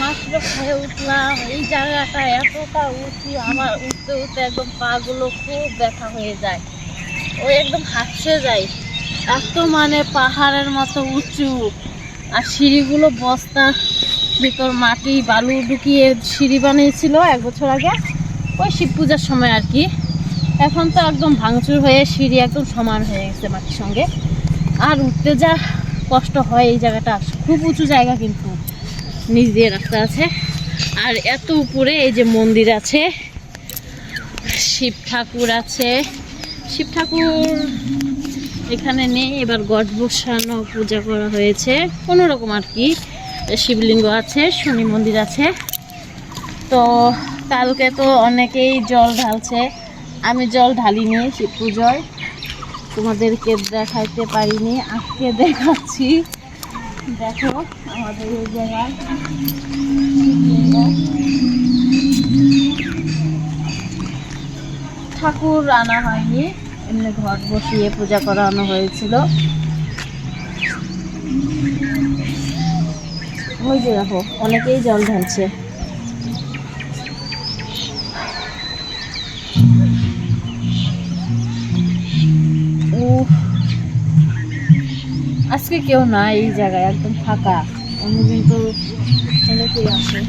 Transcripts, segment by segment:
মাত্র খেয়ে উঠলাম। এই জায়গাটা এতটা উঁচু, আমার উঠতে উঠতে একদম পা গুলো খুব ব্যথা হয়ে যায়, ওই একদম হাঁপসে যায়। এত মানে পাহাড়ের মতো উঁচু, আর সিঁড়িগুলো বস্তার ভিতর মাটি বালু ঢুকিয়ে সিঁড়ি বানিয়েছিল 1 বছর আগে, ওই শিব পূজার সময় আর কি। এখন তো একদম ভাঙচুর হয়ে সিঁড়ি একদম সমান হয়ে গেছে মাটির সঙ্গে, আর উঠতে যা কষ্ট হয়। এই জায়গাটা খুব উঁচু জায়গা, কিন্তু নিচ দিয়ে রাস্তা আছে। আর এত উপরে এই যে মন্দির আছে, শিব ঠাকুর আছে। শিব ঠাকুর এখানে নেই, এবার গজ বসানো পূজা করা হয়েছে কোনোরকম আর কি। শিবলিঙ্গ আছে, শনি মন্দির আছে। তো কালকে তো অনেকেই জল ঢালছে, আমি জল ঢালিনি শিব পুজোয়, তোমাদেরকে দেখাইতে পারিনি, আজকে দেখাচ্ছি। দেখো আমাদের এই জায়গায় ঠাকুর আনা হয়নি, এমনি ঘট বসিয়ে পূজা করানো হয়েছিল। ওই যে দেখো অনেকেই জল ঢালছে। আজকে কেউ না এই জায়গায়, একদম ফাঁকা। অন্যদিন তো অনেকেই আসে।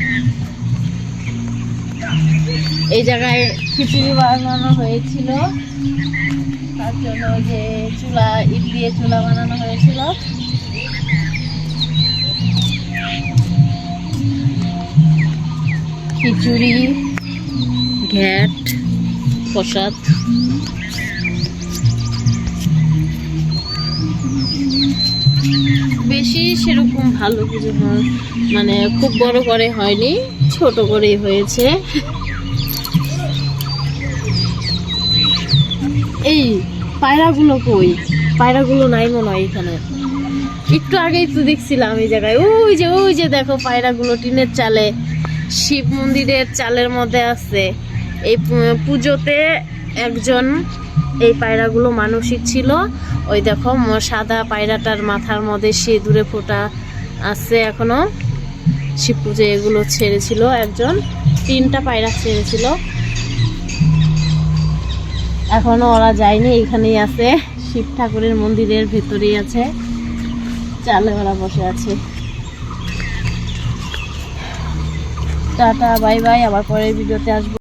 এই জায়গায় খিচুড়ি বানানো হয়েছিল, তার জন্য যে চুলা, ইট দিয়ে চুলা বানানো হয়েছিল। খিচুড়ি, ঘ্যাট, প্রসাদ। বেশি সেরকম ভালো পুজো মানে খুব বড় করে হয়নি, ছোট করেই হয়েছে। এই পায়রাগুলো কই? পায়রাগুলো নাই মনে হয় এখানে। একটু আগেই তো দেখছিলাম এই জায়গায়, ওই যে দেখো পায়রাগুলো টিনের চালে, শিব মন্দিরের চালের মধ্যে আছে। এই পুজোতে একজন এই পায়রাগুলো মানসিক ছিল, ওই দেখো সাদা পায়রাটার মাথার মধ্যে সিঁদুরে ফোঁটা আছে এখনো। শিব পুজো এগুলো ছেড়েছিল একজন, 3টা পায়রা ছেড়েছিল, এখনো ওরা যায়নি, এখানেই আছে। শিব ঠাকুরের মন্দিরের ভেতরেই আছে, চালে ওরা বসে আছে। টাটা, বাই বাই, আবার পরের ভিডিওতে আসবো।